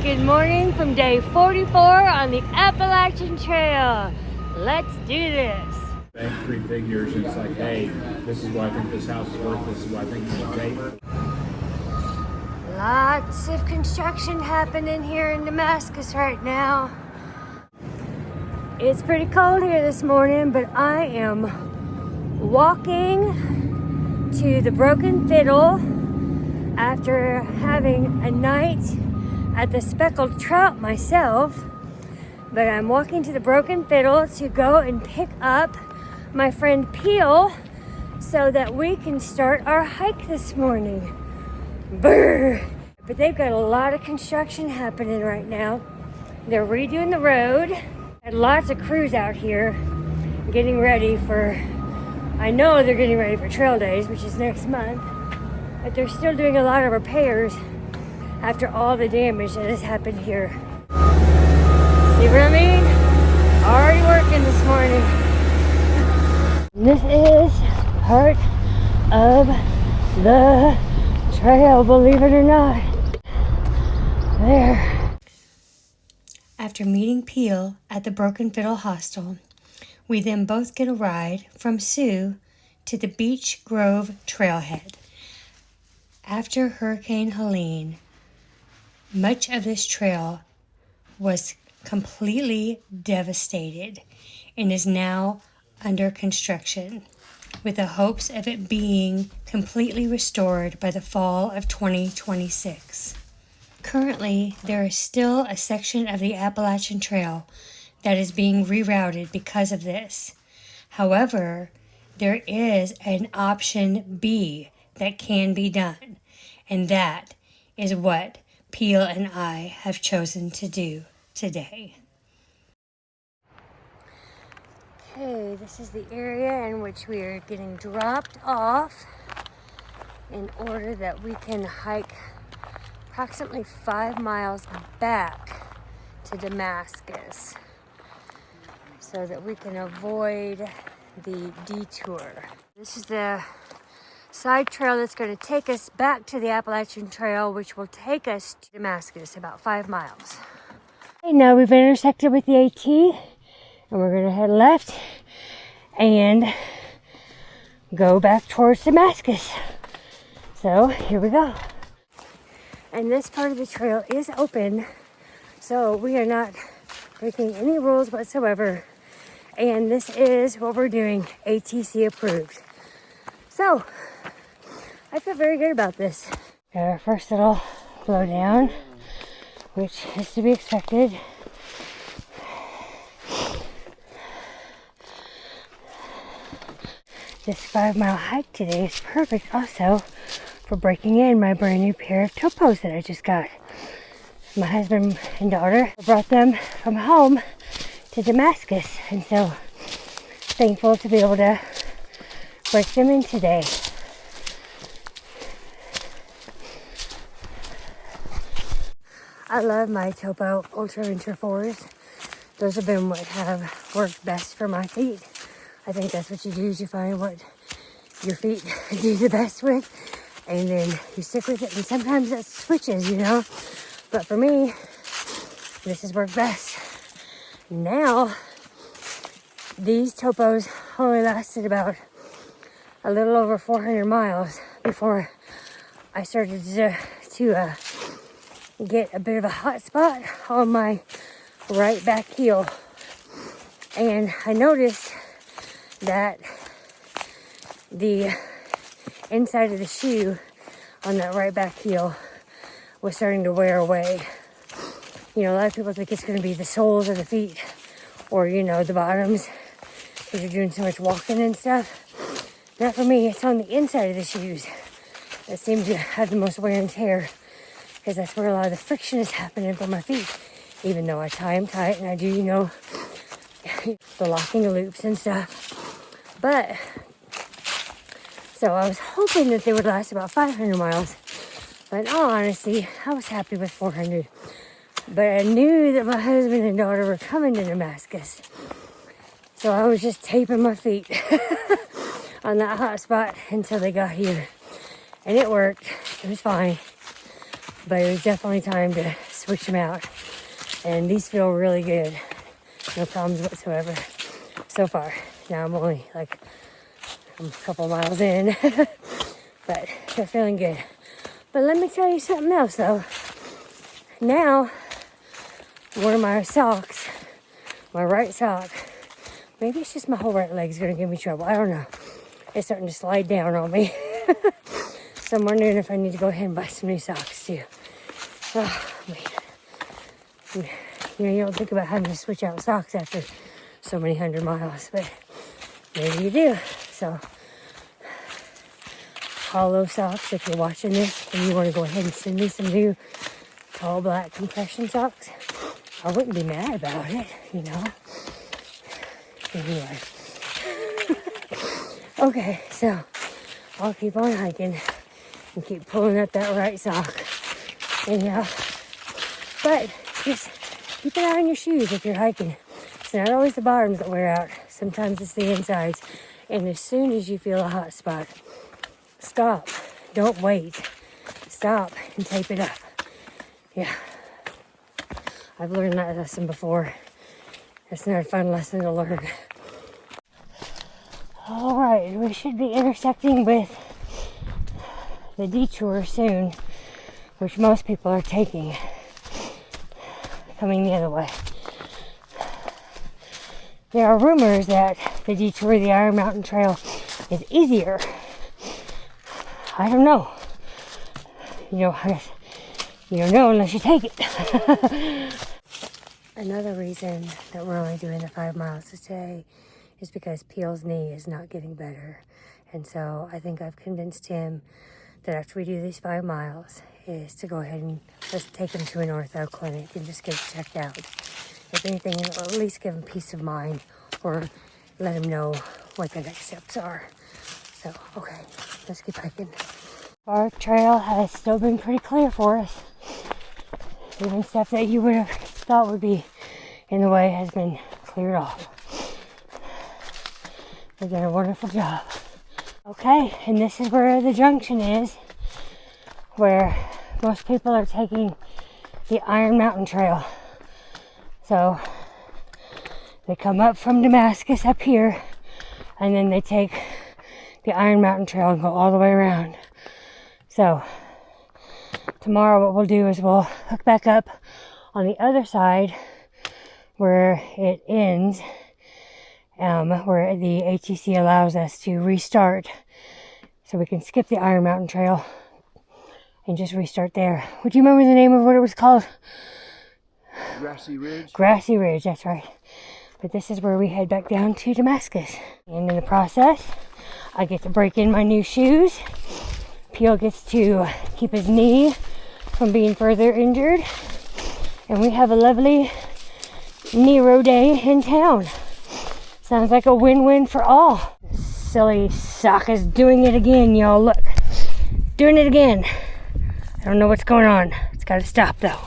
Good morning from day 44 on the Appalachian Trail. Let's do this. Bank three figures and it's like, hey, this is what I think this house is worth, this is what I think it's going to take. Lots of construction happening here in Damascus right now. It's pretty cold here this morning, but I am walking to the Broken Fiddle after having a night at the Speckled Trout myself. But I'm walking to the Broken Fiddle to go and pick up my friend Peel so that we can start our hike this morning. Brr! But they've got a lot of construction happening right now. They're redoing the road. And lots of crews out here getting ready for, I know they're getting ready for Trail Days, which is next month. But they're still doing a lot of repairs after all the damage that has happened here. See what I mean? Already working this morning. This is part of the trail, believe it or not. There. After meeting Peel at the Broken Fiddle Hostel, we then both get a ride from Sue to the Beach Grove Trailhead. After Hurricane Helene, much of this trail was completely devastated and is now under construction, with the hopes of it being completely restored by the fall of 2026. Currently, there is still a section of the Appalachian Trail that is being rerouted because of this. However, there is an option B that can be done, and that is what Peel and I have chosen to do today. Okay, this is the area in which we are getting dropped off in order that we can hike approximately 5 miles back to Damascus so that we can avoid the detour. This is the side trail that's going to take us back to the Appalachian Trail, which will take us to Damascus, about 5 miles. Okay, now we've intersected with the AT, and we're going to head left and go back towards Damascus. So here we go. And this part of the trail is open, so we are not breaking any rules whatsoever. And this is what we're doing, ATC approved. So I feel very good about this. Got our first little blow down, which is to be expected. This 5-mile hike today is perfect also for breaking in my brand new pair of topos that I just got. My husband and daughter brought them from home to Damascus, and so thankful to be able to break them in today. I love my Topo Ultra Venture 4s. Those have been what have worked best for my feet. I think that's what you do, is you find what your feet do the best with, and then you stick with it, and sometimes that switches, you know. But for me, this has worked best. Now, these Topos only lasted about a little over 400 miles before I started to get a bit of a hot spot on my right back heel. And I noticed that the inside of the shoe on that right back heel was starting to wear away. You know, a lot of people think it's going to be the soles of the feet or, you know, the bottoms because you're doing so much walking and stuff. Not for me, it's on the inside of the shoes that seems to have the most wear and tear, because that's where a lot of the friction is happening for my feet. Even though I tie them tight and I do, you know, the locking loops and stuff. But, so I was hoping that they would last about 500 miles. But in all honesty, I was happy with 400. But I knew that my husband and daughter were coming to Damascus. So I was just taping my feet on that hot spot until they got here. And it worked. It was fine. But it was definitely time to switch them out. And these feel really good. No problems whatsoever so far. Now I'm only like a couple miles in, but they're feeling good. But let me tell you something else though. Now, one of my socks, my right sock, maybe it's just my whole right leg's gonna give me trouble. I don't know. It's starting to slide down on me. So I'm wondering if I need to go ahead and buy some new socks too. Oh, man. You don't think about having to switch out socks after so many 100 miles, but maybe you do. So, hollow socks, if you're watching this and you want to go ahead and send me some new tall black compression socks, I wouldn't be mad about it, you know. Anyway. Okay, so I'll keep on hiking and keep pulling up that right sock. Anyhow, but just keep an eye on your shoes if you're hiking. It's not always the bottoms that wear out. Sometimes it's the insides. And as soon as you feel a hot spot, stop. Don't wait. Stop and tape it up. Yeah. I've learned that lesson before. It's not a fun lesson to learn. All right, we should be intersecting with the detour soon, which most people are taking, coming the other way. There are rumors that the detour, the Iron Mountain Trail, is easier. I don't know. You know, I guess you don't know unless you take it. Another reason that we're only doing the 5 miles today is because Peel's knee is not getting better. And so I think I've convinced him that after we do these 5 miles is to go ahead and just take him to an ortho clinic and just get it checked out. If anything, it'll at least give him peace of mind or let him know what the next steps are. So, okay, let's keep hiking. Our trail has still been pretty clear for us. Even stuff that you would have thought would be in the way has been cleared off. They've done a wonderful job. Okay, and this is where the junction is, where most people are taking the Iron Mountain Trail. So they come up from Damascus up here, and then they take the Iron Mountain Trail and go all the way around. So tomorrow what we'll do is we'll hook back up on the other side where it ends, where the ATC allows us to restart, so we can skip the Iron Mountain Trail and just restart there. Would you remember the name of what it was called? Grassy Ridge. Grassy Ridge, that's right. But this is where we head back down to Damascus. And in the process, I get to break in my new shoes. Peel gets to keep his knee from being further injured. And we have a lovely Nero day in town. Sounds like a win-win for all. Silly sock is doing it again, y'all. Look, doing it again. I don't know what's going on. It's got to stop though.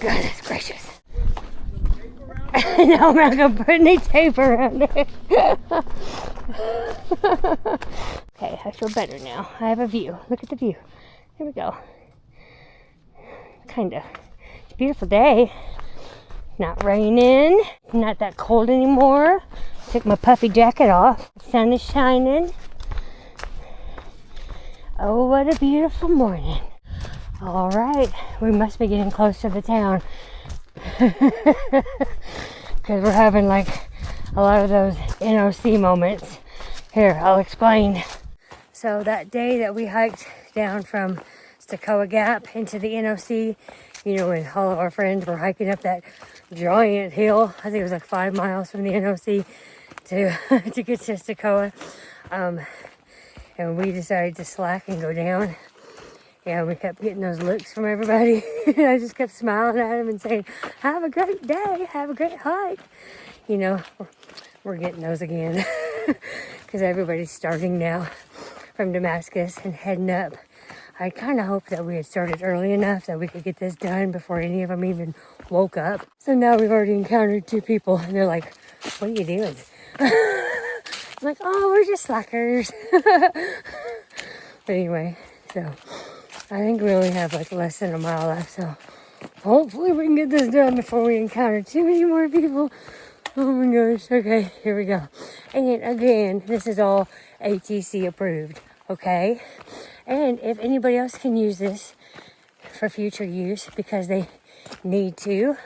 Goodness gracious. No, I'm not going to put any tape around it. Okay, I feel better now. I have a view. Look at the view. Here we go. Kinda. It's a beautiful day. Not raining. Not that cold anymore. Took my puffy jacket off. The sun is shining. Oh, what a beautiful morning. All right, we must be getting close to the town. Because we're having like a lot of those NOC moments. Here, I'll explain. So that day that we hiked down from Stokoa Gap into the NOC, you know, when all of our friends were hiking up that giant hill, I think it was like 5 miles from the NOC to get to Stokoa. And we decided to slack and go down. Yeah, we kept getting those looks from everybody. And I just kept smiling at them and saying, have a great day, have a great hike. You know, we're getting those again. Because everybody's starting now from Damascus and heading up. I kind of hoped that we had started early enough that we could get this done before any of them even woke up. So now we've already encountered 2 people and they're like, what are you doing? I'm like, oh, we're just slackers. But anyway, so I think we only have like less than a mile left, so hopefully we can get this done before we encounter too many more people. Oh my gosh. Okay, here we go. And again, this is all ATC approved, okay? And if anybody else can use this for future use because they need to,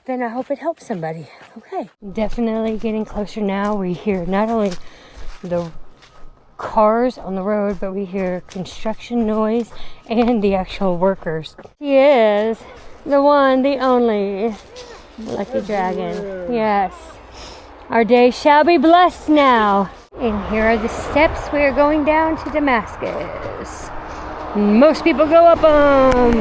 then I hope it helps somebody. Okay. Definitely getting closer now. We hear not only the cars on the road, but we hear construction noise and the actual workers. She is the one, the only lucky dragon. Yes. Our day shall be blessed now. And here are the steps we are going down to Damascus. Most people go up them.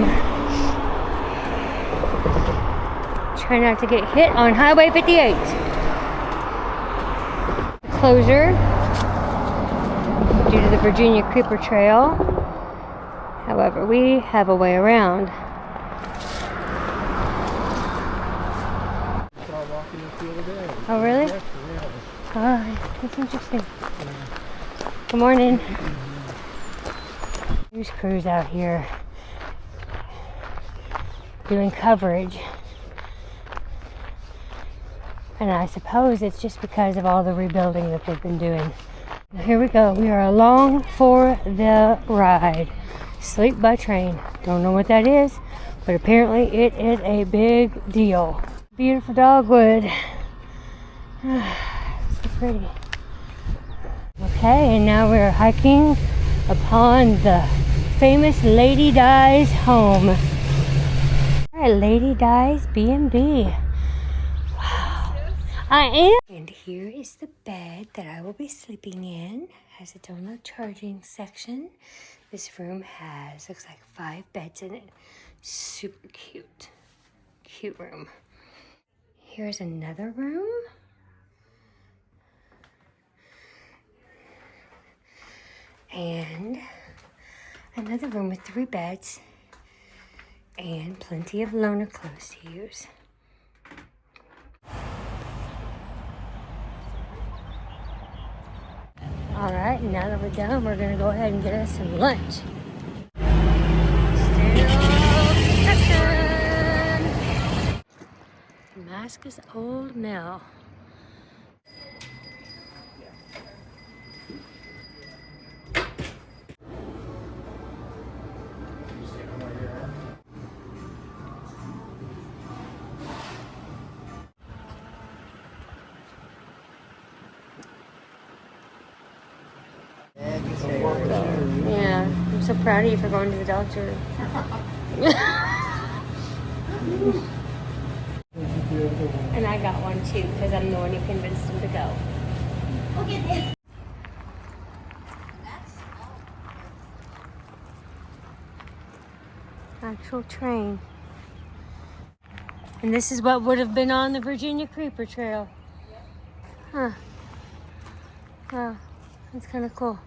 Try not to get hit on Highway 58. Closure due to the Virginia Creeper Trail. However, we have a way around. Oh, really? Oh, that's interesting. Good morning. News crews out here doing coverage. And I suppose it's just because of all the rebuilding that they've been doing. Now here we go. We are along for the ride. Sleep by train. Don't know what that is, but apparently it is a big deal. Beautiful dogwood. So pretty. Okay, and now we're hiking upon the famous Lady Di's home. Alright, Lady Di's B&B. Wow. I am. And here is the bed that I will be sleeping in. Has a donut charging section. This room has, looks like 5 beds in it. Super cute. Cute room. Here's another room. And another room with 3 beds and plenty of loaner clothes to use. All right, now that we're done, we're gonna go ahead and get us some lunch. Damascus Old Mill. Yeah, I'm so proud of you for going to the doctor. And I got one too, because I'm the one who convinced him to go. Look at this. Actual train. And this is what would have been on the Virginia Creeper Trail. Huh. Wow, that's kind of cool.